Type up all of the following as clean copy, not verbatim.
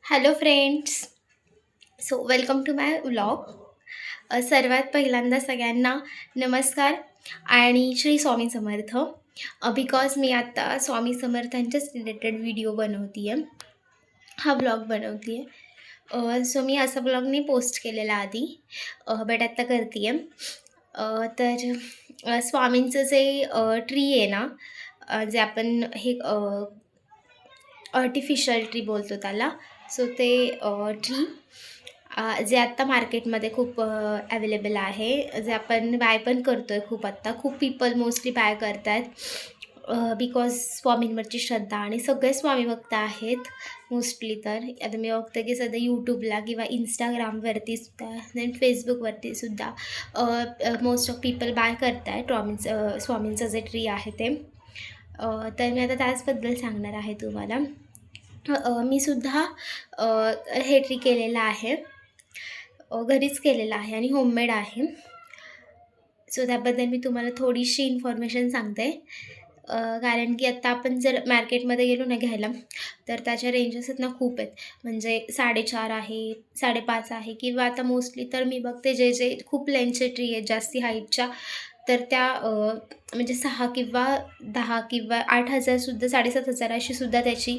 Hello friends. Welcome to my vlog. सर्वात पहिल्यांदा सगळ्यांना नमस्कार आणि श्री स्वामी समर्थ. बिकॉज मी आता स्वामी समर्थांच्याच रिलेटेड व्हिडिओ बनवते आहे, हा व्लॉग बनवते आहे. सो मी असा व्लॉग नाही पोस्ट केलेला आधी, बट आत्ता करते आहे. तर स्वामींचं जे ट्री आहे ना, जे आपण हे आर्टिफिशियल ट्री बोलतो त्याला. सो ते ट्री जे आत्ता मार्केटमध्ये खूप अवेलेबल आहे, जे आपण बाय पण करतो आहे. खूप पीपल मोस्टली बाय करत आहेत बिकॉज स्वामींवरची श्रद्धा, आणि सगळे स्वामी भक्त आहेत मोस्टली. तर आता मी बघते की सध्या यूट्यूबला किंवा इंस्टाग्रामवरती सुद्धा, देन फेसबुकवरती सुद्धा मोस्ट ऑफ पीपल बाय करत आहेत स्वामींचं जे ट्री आहे ते. तर मी आता त्याचबद्दल सांगणार आहे तुम्हाला. मी सुद्धा हे ट्री केलेलं आहे, घरीच केलेलं आहे आणि होममेड आहे. सो त्याबद्दल मी तुम्हाला थोडीशी इन्फॉर्मेशन सांगते. कारण की आत्ता आपण जर मार्केटमध्ये गेलो ना घ्यायला, तर त्याच्या रेंजेस आहेत ना खूप आहेत. म्हणजे 4.5 आहे, 5.5 आहे, किंवा आता मोस्टली तर मी बघते जे खूप लेंथचे ट्री आहेत जास्ती हाईटच्या, तर त्या म्हणजे 6 किंवा 10 किंवा 8,000सुद्धा, 7,500 अशी सुद्धा त्याची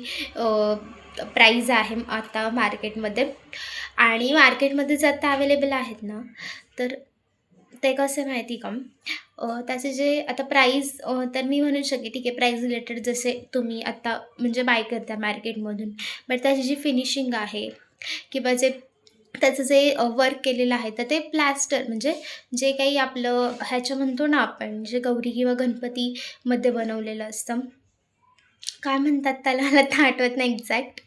प्राईज आहे आता मार्केटमध्ये. आणि मार्केटमध्ये जर आता अवेलेबल आहेत ना, तर ते कसं आहे माहिती का, त्याचे जे आता प्राईस, तर मी म्हणू शकेन ठीक आहे, प्राईस रिलेटेड जसे तुम्ही आत्ता म्हणजे बाय करता मार्केटमधून, बट त्याची जी फिनिशिंग आहे किंवा जे त्याचं जे वर्क केलेलं आहे, तर ते प्लॅस्टर म्हणजे जे काही आपलं ह्याच्या म्हणतो ना आपण, जे गौरी किंवा गणपतीमध्ये बनवलेलं असतं, काय म्हणतात त्याला, मला तर आठवत नाही एक्झॅक्ट.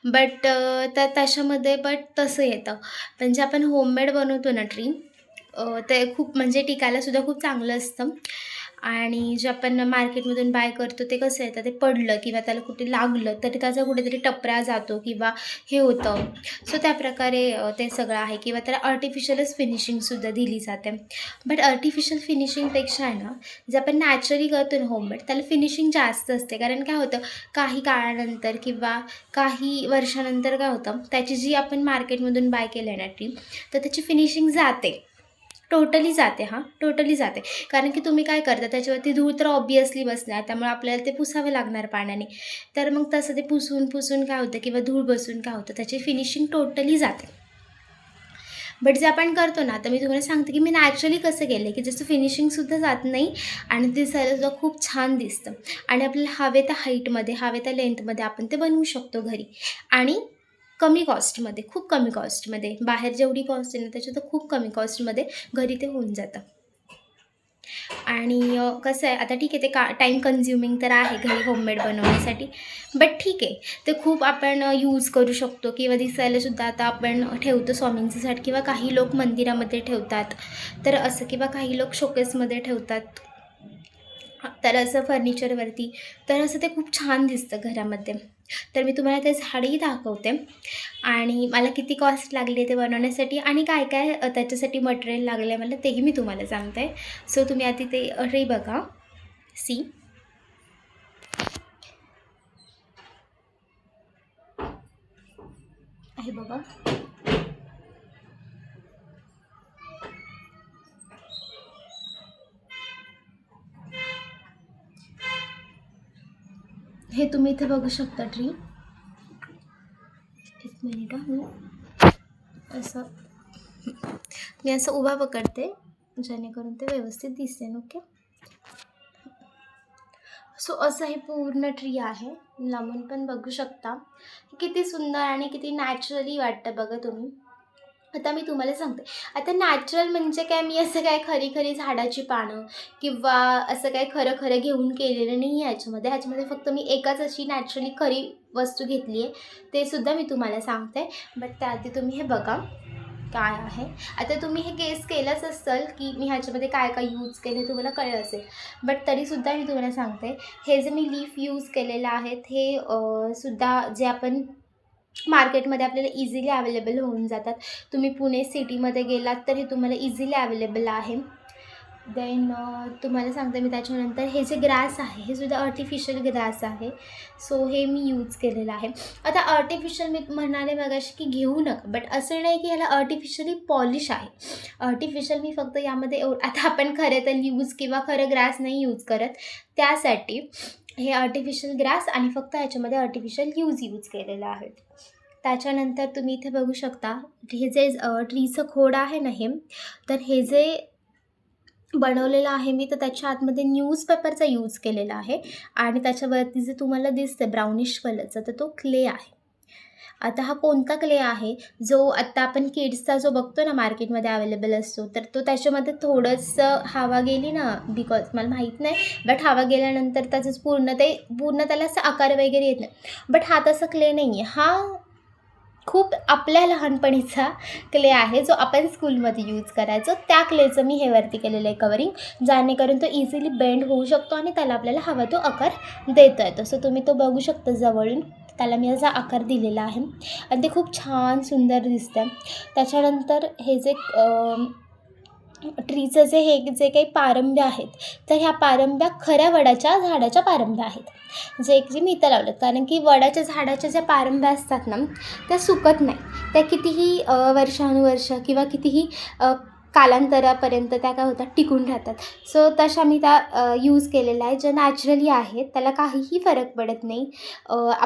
बट तर त्याच्यामध्ये बट तसं येतं. पण जे आपण होममेड बनवतो ना ट्री, ते खूप म्हणजे टिकायलासुद्धा खूप चांगलं असतं. आणि जे आपण मार्केटमधून बाय करतो ते कसं येतं, ते पडलं किंवा त्याला कुठे लागलं तरी त्याचा कुठेतरी टपरा जातो किंवा हे होतं. सो त्याप्रकारे ते सगळं आहे, किंवा त्याला आर्टिफिशियलच फिनिशिंगसुद्धा दिली जाते. बट आर्टिफिशियल फिनिशिंगपेक्षा आहे ना, जे आपण नॅचरली करतो ना होममेड, त्याला फिनिशिंग जास्त असते. कारण काय होतं, काही काळानंतर किंवा काही वर्षानंतर काय होतं, त्याची जी आपण मार्केटमधून बाय केलं आहे ना ट्री, तर त्याची फिनिशिंग जाते, टोटली जाते. हां, टोटली जाते. कारण की तुम्ही काय करता, त्याच्यावरती धूळ तर ऑब्व्हियसली बसणार, त्यामुळे आपल्याला ते पुसावे लागणार पाण्याने. तर मग तसं ते पुसून काय होतं, किंवा धूळ बसून काय होतं, त्याची फिनिशिंग टोटली जाते. बट जे आपण करतो ना, आता मी तुम्हाला सांगते की मी नॅचरली कसं केलं आहे, की ज्याचं फिनिशिंगसुद्धा जात नाही आणि दिसायलासुद्धा खूप छान दिसतं, आणि आपल्याला हवे त्या हाईटमध्ये, हवे त्या लेंथमध्ये आपण ते बनवू शकतो घरी, आणि कमी कॉस्टमध्ये, खूप कमी कॉस्टमध्ये. बाहेर जेवढी कॉस्ट आहे ना, त्याच्या तर खूप कमी कॉस्टमध्ये घरी ते होऊन जातं. आणि कसं आहे, आता ठीक आहे, ते टाईम कन्झ्युमिंग तर आहे घरी होममेड बनवण्यासाठी, बट ठीक आहे, ते खूप आपण यूज करू शकतो, किंवा दिसायलासुद्धा आता आपण ठेवतो स्वामींच्यासाठी, किंवा काही लोक मंदिरामध्ये ठेवतात, तर असं, किंवा काही लोक शोकेसमध्ये ठेवतात, तर असं फर्निचरवरती, तर असं ते खूप छान दिसतं घरामध्ये. तर मी तुम्हाला ते झाडही दाखवते, आणि मला किती कॉस्ट लागली ते बनवण्यासाठी, आणि काय काय त्याच्यासाठी मटेरियल लागलं आहे मला, तेही मी तुम्हाला सांगते. सो तुम्ही आधी ते ट्री बघा. सी, आहे बघा. हे तुम्ही इथे बघू शकता ट्री. एक मिनिट मी असं मी असं उभा पकडते, जेणेकरून ते व्यवस्थित दिसेल. ओके. सो असं हे पूर्ण ट्री आहे, लांबून पण बघू शकता. किती सुंदर आणि किती नॅचरली वाटतं बघा तुम्ही. आता मी तुम्हाला सांगते, आता नॅचरल म्हणजे काय, मी असं काय खरी झाडाची पानं किंवा असं काय खरं घेऊन केलेलं नाही आहे ह्याच्यामध्ये फक्त मी एकाच अशी नॅचरली खरी वस्तू घेतली आहे, ते सुद्धा मी तुम्हाला सांगते. बट त्याआधी तुम्ही हे बघा काय आहे. आता तुम्ही हे गेस केलंच असेल की मी ह्याच्यामध्ये काय काय यूज केलं, हे तुम्हाला कळलं असेल, बट तरीसुद्धा मी तुम्हाला सांगते, हे जे मी लीफ यूज केलेलं आहेत, हे सुद्धा जे आपण मार्केटमध्ये आपल्याला इझिली अवेलेबल होऊन जातात. तुम्ही पुणे सिटीमध्ये गेलात तर हे तुम्हाला इझिली अवेलेबल आहे. देन तुम्हाला सांगते मी त्याच्यानंतर हे जे ग्रास आहे हे सुद्धा आर्टिफिशियल ग्रास आहे. सो हे मी यूज केलेलं आहे. आता आर्टिफिशियल मी म्हणाले मगाशी की घेऊ नका, बट असं नाही की ह्याला आर्टिफिशियली पॉलिश आहे. आर्टिफिशियल मी फक्त यामध्ये आता आपण खरं तर यूज किंवा खरं ग्रास नाही यूज करत, त्यासाठी हे आर्टिफिशियल ग्रास आणि फक्त ह्याच्यामध्ये आर्टिफिशियल यूज केलेलं आहे. त्याच्यानंतर तुम्ही इथे बघू शकता हे जे ट्रीचं खोड आहे ना हे, तर हे जे बनवलेलं आहे मी, तर त्याच्या आतमध्ये न्यूजपेपरचा यूज केलेला आहे आणि त्याच्यावरती जे तुम्हाला दिसतं ब्राउनिश कलरचा, तर तो क्ले आहे. आता हा कोणता क्ले आहे, जो आत्ता आपण किड्सचा जो बघतो ना मार्केटमध्ये अवेलेबल असतो, तर तो त्याच्यामध्ये थोडंसं हवा गेली ना, बिकॉज मला माहीत नाही, बट हवा गेल्यानंतर त्याचंच पूर्ण त्याला असा आकार वगैरे येत नाही. बट हा तसा क्ले नाही आहे. हा खूप आपल्या लहानपणीचा क्ले आहे, जो आपण स्कूलमध्ये यूज करायचो. त्या क्लेचं मी हे वरती केलेलं आहे कवरिंग, जेणेकरून तो इझिली बेंड होऊ शकतो आणि त्याला आपल्याला हवा तो आकार देता येतो. सो तुम्ही तो बघू शकता जवळून. त्याला मी असा आकार दिलेला आहे आणि ते खूप छान सुंदर दिसतं. त्याच्यानंतर हे जे ट्रीचं जे काही पारंब्या आहेत, तर ह्या पारंब्या खऱ्या वडाच्या झाडाच्या पारंब्या आहेत, जे मी इथं लावलं. कारण की वडाच्या झाडाच्या ज्या पारंब्या असतात ना, त्या सुकत नाही. त्या कितीही वर्षानुवर्ष किंवा कितीही कालांतरापर्यंत त्या काय होतात, टिकून राहतात. सो तशा मी त्या यूज केलेल्या आहेत, ज्या नॅचरली आहेत. त्याला काहीही फरक पडत नाही.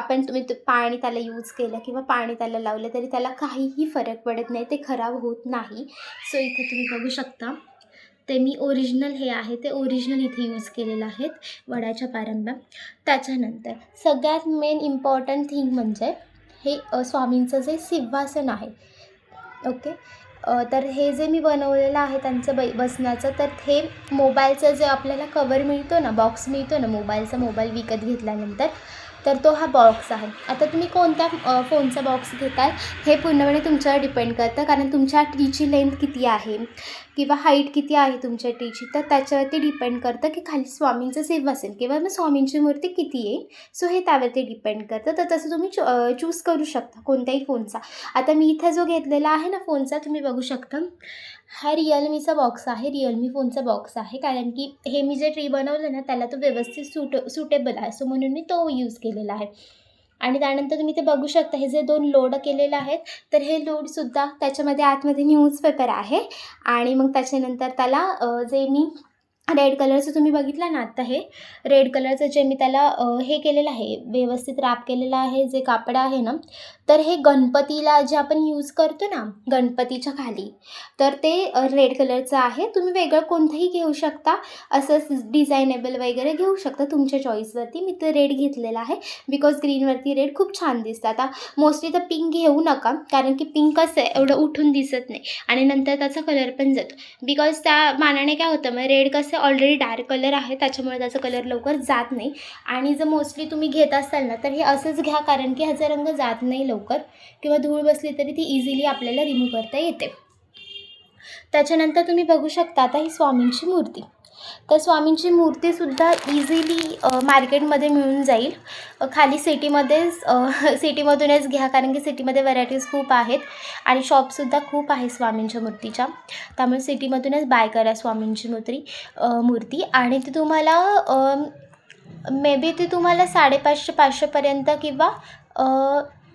तुम्ही पाणी त्याला यूज केलं किंवा पाणी त्याला लावलं तरी त्याला काहीही फरक पडत नाही, ते खराब होत नाही. सो इथे तुम्ही बघू शकता, ते मी ओरिजिनल हे आहे ते ओरिजिनल इथे यूज केलेलं आहेत वडाच्या पारंब्या. त्याच्यानंतर सगळ्यात मेन इम्पॉर्टंट थिंग म्हणजे हे स्वामींचं जे सिंहासन आहे. ओके. तर हे जे मी बनवलेलं आहे त्यांचं बसण्याचं, तर हे मोबाईलचं जे आपल्याला कवर मिळतो ना, बॉक्स मिळतो ना मोबाईलचा, मोबाईल विकत घेतल्यानंतर, तर तो हा बॉक्स आहे. आता तुम्ही कोणत्या फोनचा बॉक्स घेताय हे पूर्णपणे तुमच्यावर डिपेंड करतं, कारण तुमच्या ट्रीची लेंथ किती आहे किंवा हाईट किती आहे तुमच्या ट्रीची, तर त्याच्यावरती डिपेंड करतं की खाली स्वामींचं सिंहासन किंवा मग स्वामींची मूर्ती किती येईल. सो हे त्यावरती डिपेंड करतं. तर तसं तुम्ही चूज करू शकता कोणत्याही फोनचा. आता मी इथं जो घेतलेला आहे ना फोनचा, तुम्ही बघू शकता, हा रिअलमीचा बॉक्स आहे, रिअलमी फोनचा बॉक्स आहे. कारण की हे मी जे ट्री बनवलं ना, त्याला तो व्यवस्थित सुटेबल आहे. सो म्हणून मी तो यूज केलेला आहे. आणि त्यानंतर तुम्ही ते बघू शकता, हे जे 2 लोड केलेले आहेत, तर हे लोडसुद्धा त्याच्यामध्ये आतमध्ये न्यूजपेपर आहे. आणि मग त्याच्यानंतर त्याला जे मी रेड कलरचं तुम्ही बघितलं ना आत्ता, हे रेड कलरचं जे मी त्याला हे केलेलं आहे, व्यवस्थित रॅप केलेलं आहे, जे कापड आहे ना, तर हे गणपतीला जे आपण यूज करतो ना गणपतीच्या खाली, तर ते रेड कलरचं आहे. तुम्ही वेगळं कोणतंही घेऊ शकता, असंच डिझायनेबल वगैरे घेऊ शकता तुमच्या चॉईसवरती. मी तर रेड घेतलेला आहे, बिकॉज ग्रीनवरती रेड खूप छान दिसतं. आता मोस्टली तर पिंक घेऊ नका, कारण की पिंक कसं आहे, एवढं उठून दिसत नाही आणि नंतर त्याचा कलर पण जातो. बिकॉज त्या मानाने काय होतं, मग रेड कसं ऑलरेडी डार्क कलर आहे, त्याच्यामुळे त्याचा कलर लवकर जात नाही. आणि जर मोस्टली तुम्ही घेत असाल ना, तर हे असंच घ्या, कारण की ह्याचा रंग जात नाही लवकर, किंवा धूळ बसली तरी ती इझिली आपल्याला रिमूव्ह करता येते. त्याच्यानंतर तुम्ही बघू शकता आता ही स्वामींची मूर्ती. तर स्वामींची मूर्तीसुद्धा इझिली मार्केटमध्ये मिळून जाईल. खाली सिटीमधूनच घ्या, कारण की सिटीमध्ये व्हरायटीज खूप आहेत आणि शॉपसुद्धा खूप आहे स्वामींच्या मूर्तीच्या. त्यामुळे सिटीमधूनच बाय करा स्वामींची मूर्ती. आणि ती तुम्हाला मे बी ती तुम्हाला 550-500पर्यंत किंवा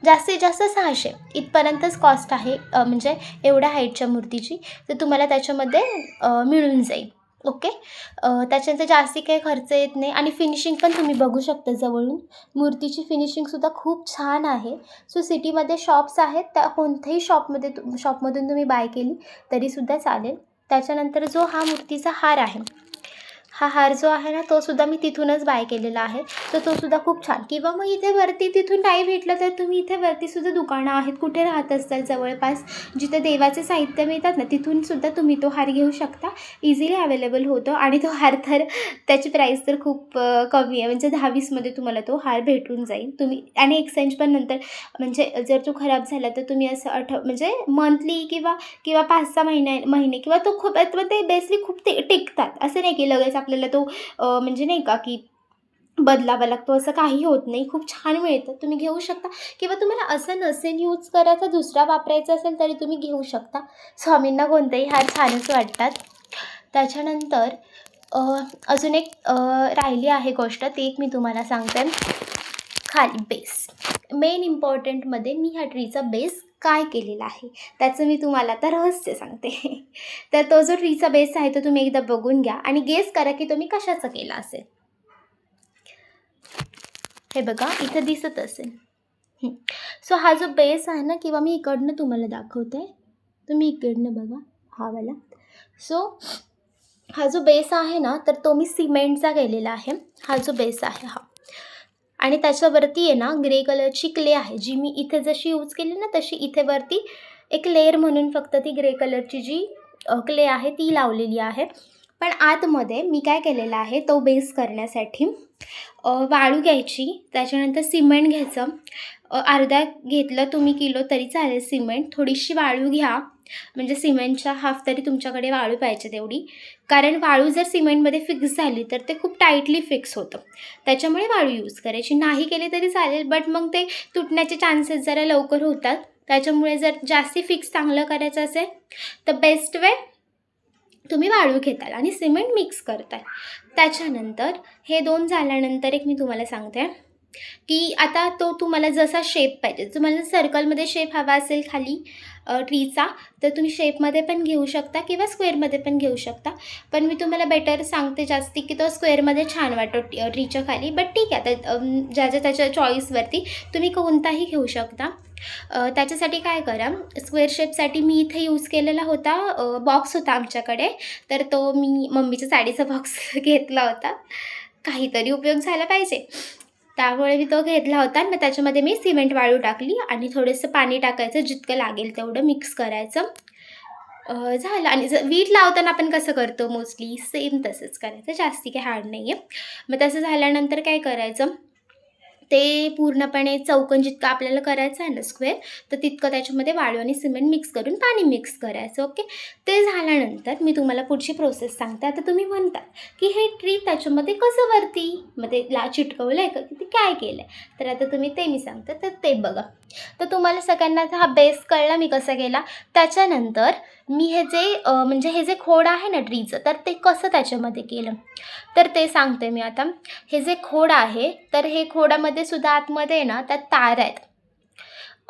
जास्तीत जास्त 600 इथपर्यंतच कॉस्ट आहे, म्हणजे एवढ्या हाईटच्या मूर्तीची, तर तुम्हाला त्याच्यामध्ये मिळून जाईल. ओके. त्याच्यानंतर जास्ती काही खर्च येत नाही आणि फिनिशिंग पण तुम्ही बघू शकता जवळून. मूर्तीची फिनिशिंगसुद्धा खूप छान आहे. सो सिटीमध्ये शॉप्स आहेत, त्या कोणत्याही शॉपमधून तुम्ही बाय केली तरीसुद्धा चालेल. त्याच्यानंतर जो हा मूर्तीचा हार आहे, हा हार जो आहे ना, तोसुद्धा मी तिथूनच बाय केलेला आहे. तर तोसुद्धा खूप छान. किंवा मग इथे वरती तिथून नाही भेटलं तर तुम्ही इथे वरतीसुद्धा दुकानं आहेत, कुठे राहत असाल जवळपास जिथे देवाचे साहित्य मिळतात ना, तिथूनसुद्धा तुम्ही तो हार घेऊ शकता. इझिली अवेलेबल होतो आणि तो हार तर त्याची प्राईस तर खूप कमी आहे, म्हणजे 10-20मध्ये तुम्हाला तो हार भेटून जाईल. तुम्ही आणि एक्सचेंज पण नंतर, म्हणजे जर तो खराब झाला तर तुम्ही असं म्हणजे मंथली किंवा 5-6 महिने किंवा तो खूप ते बेसली खूप टिकतात. असं नाही की लगेच आपल्याला तो म्हणजे नाही का की बदलावा लागतो, असं काही होत नाही. खूप छान मिळतं, तुम्ही घेऊ शकता. किंवा तुम्हाला असं नसेल यूज करायचा, दुसरा वापरायचा असेल तरी तुम्ही घेऊ शकता. स्वामींना कोणतेही हार छानच वाटतात. त्याच्यानंतर अजून एक राहिली आहे गोष्ट, ती एक मी तुम्हाला सांगते. खाली बेस, मेन इम्पॉर्टंटमध्ये मी ह्या ट्रीचा बेस काय केलेला आहे त्याचं मी तुम्हाला आता रहस्य सांगते. तर तो जो ट्रीचा बेस आहे तो तुम्ही एकदा बघून घ्या आणि गेस करा की तुम्ही कशाचा केला असेल. हे बघा इथं दिसत असेल. सो हा जो बेस आहे ना, किंवा मी इकडनं तुम्हाला दाखवते, तुम्ही इकडनं बघा हा वाला. सो हा जो बेस आहे ना, तर तो मी सिमेंटचा केलेला आहे. हा जो बेस आहे हा, आणि त्याच्यावरती आहे ना ग्रे कलरची क्ले आहे, जी मी इथे जशी यूज केली ना तशी इथे वरती एक लेअर म्हणून फक्त ती ग्रे कलरची जी क्ले आहे ती लावलेली आहे. पण आतमध्ये मी काय केलेलं आहे, तो बेस करण्यासाठी वाळू घ्यायची, त्याच्यानंतर सिमेंट घ्यायचं. अर्धा घेतलं तुम्ही किलो तरी चालेल सिमेंट. थोडीशी वाळू घ्या, म्हणजे सिमेंटच्या हाफ तरी तुमच्याकडे वाळू पाहिजे तेवढी, कारण वाळू जर सिमेंटमध्ये फिक्स झाली तर ते खूप टाईटली फिक्स होतं. त्याच्यामुळे वाळू यूज करायची. नाही केली तरी चालेल, बट मग ते तुटण्याचे चान्सेस जरा लवकर होतात. त्याच्यामुळे जर जास्ती फिक्स चांगलं करायचं असेल तर बेस्ट वे तुम्ही वाळू घेताल आणि सिमेंट मिक्स करताल. त्याच्यानंतर हे दोन झाल्यानंतर एक मी तुम्हाला सांगते की आता तो तुम्हाला जसा शेप पाहिजे, तुम्हाला सर्कलमध्ये शेप हवा असेल खाली ट्रीचा तर तुम्ही शेपमध्ये पण घेऊ शकता किंवा स्क्वेअरमध्ये पण घेऊ शकता. पण मी तुम्हाला बेटर सांगते जास्ती की तो स्क्वेअरमध्ये छान वाटतो ट्रीच्या खाली. बट ठीक आहे, आता ज्याच्या त्याच्या चॉईसवरती तुम्ही कोणताही घेऊ शकता. त्याच्यासाठी काय करा, स्क्वेअर शेपसाठी मी इथे यूज केलेला होता बॉक्स होता आमच्याकडे, तर तो मी मम्मीच्या साडीचा बॉक्स घेतला होता. काहीतरी उपयोग झाला पाहिजे, त्यामुळे मी तो घेतला होता. मग त्याच्यामध्ये मी सिमेंट वाळू टाकली आणि थोडंसं पाणी टाकायचं, जितकं लागेल तेवढं मिक्स करायचं. झालं. आणि वीट लावताना आपण कसं करतो मोस्टली सेम तसंच करायचं, जास्ती काही हार्ड नाही आहे. मग तसं झाल्यानंतर काय करायचं, ते पूर्णपणे चौकोन जितकं आपल्याला करायचं आहे ना स्क्वेअर, तर तितकं त्याच्यामध्ये वाळू आणि सिमेंट मिक्स करून पाणी मिक्स करायचं. ओके, ते झाल्यानंतर मी तुम्हाला पुढची प्रोसेस सांगते. आता तुम्ही म्हणता की हे ट्री त्याच्यामध्ये कसं वरती मध्ये चिटकवलं आहे का, की ते काय केलं आहे, तर आता तुम्ही ते मी सांगते, तर ते बघा. तर तुम्हाला सगळ्यांना हा बेस कळला मी कसा केला. त्याच्यानंतर मी हे जे म्हणजे हे जे खोड आहे ना ट्रीचं, तर ते कसं त्याच्यामध्ये केलं तर ते सांगते मी आता. हे जे खोड आहे तर हे खोडामध्ये सुद्धा आतमध्ये ना त्यात तार आहेत,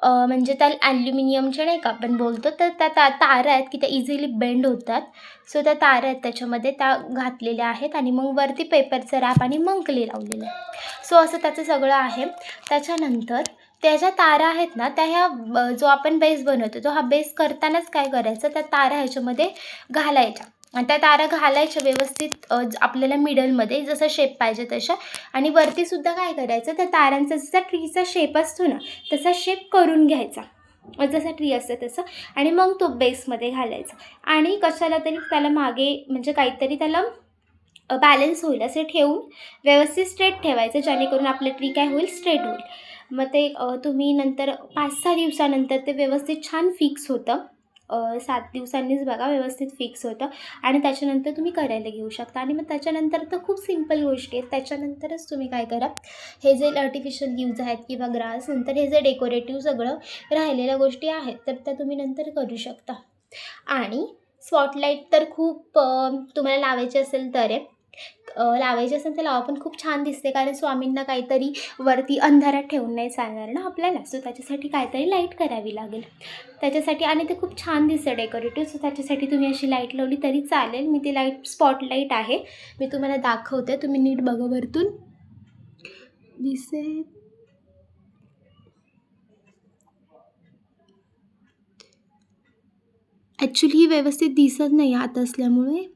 म्हणजे त्या ॲल्युमिनियमच्या नाही का आपण बोलतो, तर त्या तारा आहेत की त्या इझिली बेंड होतात. सो त्या तारा आहेत त्याच्यामध्ये, त्या घातलेल्या आहेत आणि मग वरती पेपरचं रॅप आणि मग क्ले लावलेलं आहे. सो असं त्याचं सगळं आहे. त्याच्यानंतर त्या ज्या तारा आहेत ना त्या ह्या जो आपण बेस बनवतो तो हा बेस करतानाच काय करायचं, त्या तारा ह्याच्यामध्ये घालायच्या आणि त्या तारा घालायच्या व्यवस्थित आपल्याला मिडलमध्ये जसं शेप पाहिजे तशा. आणि वरतीसुद्धा काय करायचं, त्या तारांचा जसा ट्रीचा शेप असतो ना तसा शेप करून घ्यायचा, जसा ट्री असतं तसं, आणि मग तो बेसमध्ये घालायचा. आणि कशाला तरी त्याला मागे म्हणजे काहीतरी त्याला बॅलन्स होईल असे ठेवून व्यवस्थित स्ट्रेट ठेवायचं, जेणेकरून आपलं ट्री काय होईल, स्ट्रेट होईल. मग ते तुम्ही नंतर 5-6 दिवसानंतर ते व्यवस्थित छान फिक्स होतं. 7 दिवसांनीच बघा व्यवस्थित फिक्स होतं आणि त्याच्यानंतर तुम्ही करायला घेऊ शकता. आणि मग त्याच्यानंतर तर खूप सिंपल गोष्टी आहेत. त्याच्यानंतरच तुम्ही काय करा, हे जे आर्टिफिशियल लीव्ज आहेत किंवा ग्रास, नंतर हे जे डेकोरेटिव्ह सगळं राहिलेल्या गोष्टी आहेत तर त्या तुम्ही नंतर करू शकता. आणि स्पॉटलाईट तर खूप तुम्हाला लावायची असेल तर लावायची असेल तर लावा, पण खूप छान दिसते, कारण स्वामींना काहीतरी वरती अंधारात ठेवून नाही चालणार ना आपल्याला. सो त्याच्यासाठी काहीतरी लाईट करावी लागेल त्याच्यासाठी, आणि ते खूप छान दिसतं डेकोरेटिव्ह. सो त्याच्यासाठी तुम्ही अशी लाईट लावली तरी चालेल. मी ती लाईट स्पॉटलाईट आहे, मी तुम्हाला दाखवते, तुम्ही नीट बघा वरतून दिसेल. ॲक्च्युली ही व्यवस्थित दिसत नाही आत असल्यामुळे,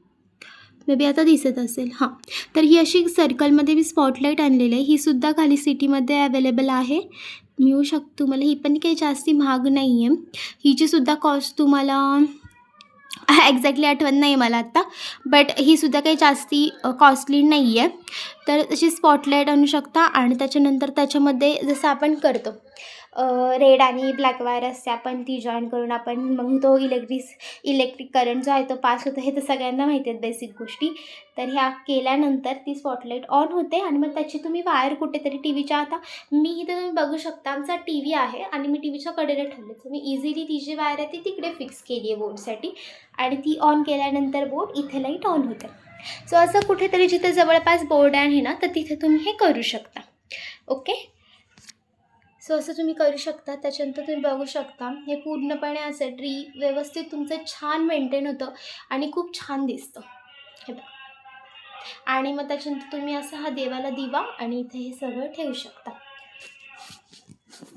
मे बी आता दिसत असेल. हां, तर ही अशी सर्कलमध्ये मी स्पॉटलाईट आणलेली आहे. ही सुद्धा खाली सिटीमध्ये अवेलेबल आहे, मिळू शकतो तुम्हाला. ही पण काही जास्ती महाग नाही आहे. हिचीसुद्धा कॉस्ट तुम्हाला एक्झॅक्टली आठवत नाही मला आत्ता, बट ही सुद्धा काही जास्ती कॉस्टली नाही आहे. तर अशी स्पॉटलाईट आणू शकता. आणि त्याच्यानंतर त्याच्यामध्ये जसं आपण करतो रेड आणि ब्लॅक वायर असते, आपण ती जॉईन करून आपण मग तो इलेक्ट्रिक करंट जो आहे तो पास होतो. हे तर सगळ्यांना माहिती आहेत बेसिक गोष्टी. तर ह्या केल्यानंतर ती स्पॉटलाईट ऑन होते आणि मग त्याची तुम्ही वायर कुठेतरी टी व्हीच्या, आता मी इथे तुम्ही बघू शकता आमचा टी व्ही आहे आणि मी टी व्हीच्या कडेला ठेवले, तर मी इझिली ती जी वायर आहे ती तिकडे फिक्स केली आहे बोर्डसाठी आणि ती ऑन केल्यानंतर बोर्ड इथे लाईट ऑन होते. सो असं कुठेतरी जिथे जवळपास बोर्ड आहे ना, तर तिथे तुम्ही हे करू शकता. ओके, सो असं तुम्ही करू शकता. त्याच्यानंतर तुम्ही बघू शकता हे पूर्णपणे असं ट्री व्यवस्थित तुमचं छान मेंटेन होतं आणि खूप छान दिसतं हे बघा. आणि मग त्याच्यानंतर तुम्ही असं हा देवाला दिवा आणि इथे हे सगळं ठेवू शकता.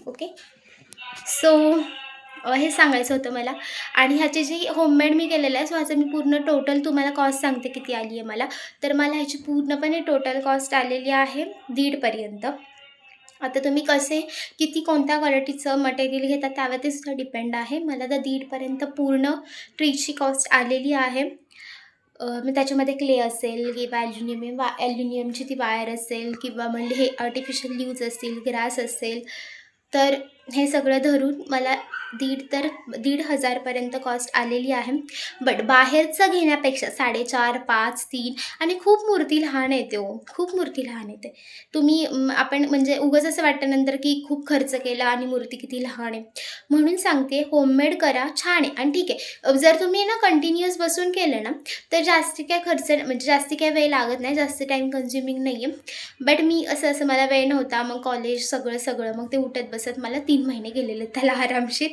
ओके, सो हे सांगायचं होतं मला. आणि ह्याची जी होममेड मी केलेलं आहे, सो ह्याचं मी पूर्ण टोटल तुम्हाला कॉस्ट सांगते किती आली आहे मला. तर मला ह्याची पूर्णपणे टोटल कॉस्ट आलेली आहे 1.5पर्यंत. आता तुम्ही किती कोणत्या क्वालिटीचं मटेरियल घेतात त्यावरती सुद्धा डिपेंड आहे. मला तर 1.5पर्यंत पूर्ण ट्रीची कॉस्ट आलेली आहे. मग त्याच्यामध्ये क्ले असेल किंवा ॲल्युमिनियमची ती वायर असेल किंवा म्हणजे हे आर्टिफिशियल लीव्ज असतील, ग्रास असेल, तर हे सगळं धरून मला 1,500पर्यंत कॉस्ट आलेली आहे. बट बाहेरचं घेण्यापेक्षा 4.5, 5, 3 आणि खूप मूर्ती लहान येते हो, खूप मूर्ती लहान येते. तुम्ही आपण म्हणजे उगाच असं वाटतं नंतर की खूप खर्च केला आणि मूर्ती किती लहान आहे. म्हणून सांगते होममेड करा, छान आहे. आणि ठीक आहे, जर तुम्ही ना कंटिन्युअस बसून केलं ना तर जास्ती काय खर्च म्हणजे जास्ती काय वेळ लागत नाही, जास्त टाईम कन्झ्युमिंग नाही आहे. बट मी असं मला वेळ नव्हता, मग कॉलेज सगळं मग ते उठत बसत मला 3 महिने गेलेले त्याला आरामशीर.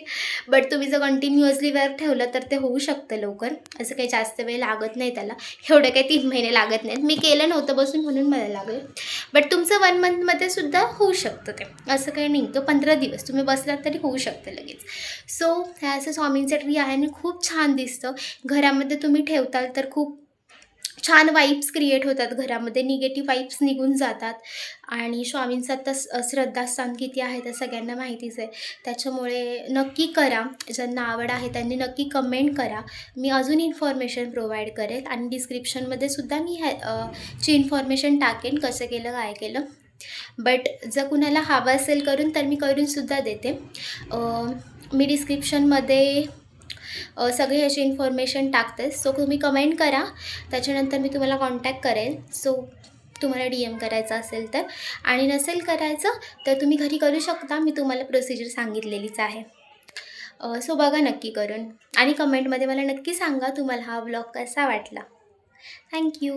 बट तुम्ही जर कंटिन्युअसली वर्क ठेवलं तर ते होऊ शकतं लवकर. असं काही जास्त वेळ लागत नाही त्याला, एवढं काही 3 महिने लागत नाहीत. मी केलं नव्हतं बसून म्हणून मला लागलं. बट तुमचं 1 मंथमध्ये सुद्धा होऊ शकतं ते, असं काही नाही. तो 15 दिवस तुम्ही बसलात तरी होऊ शकतं लगेच. सो हे असं स्वामींचं ट्री आहे आणि खूप छान दिसतं. घरामध्ये तुम्ही ठेवताल तर खूप छान वाइब्स क्रिएट होतात घरामध्ये, निगेटिव्ह वाइब्स निघून जातात. आणि स्वामींचं आता श्रद्धास्थान किती आहे तर सगळ्यांना माहितीच आहे. त्याच्यामुळे नक्की करा. ज्यांना आवड आहे त्यांनी नक्की कमेंट करा. मी अजून इन्फॉर्मेशन प्रोव्हाइड करेल आणि डिस्क्रिप्शनमध्ये सुद्धा मी ची इन्फॉर्मेशन टाकेन, कसं केलं काय केलं. बट जर कुणाला हवं असेल करून तर मी करूनसुद्धा देते. मी डिस्क्रिप्शनमध्ये सगळी ह्याची इन्फॉर्मेशन टाकते. सो तुम्ही कमेंट करा, त्याच्यानंतर मी तुम्हाला कॉन्टॅक्ट करेल. सो तुम्हाला DM करायचं असेल तर, आणि नसेल करायचं तर तुम्ही घरी करू शकता. मी तुम्हाला प्रोसिजर सांगितलेलीच आहे. सो बघा नक्की करून आणि कमेंटमध्ये मला नक्की सांगा तुम्हाला हा व्लॉग कसा वाटला. थँक्यू.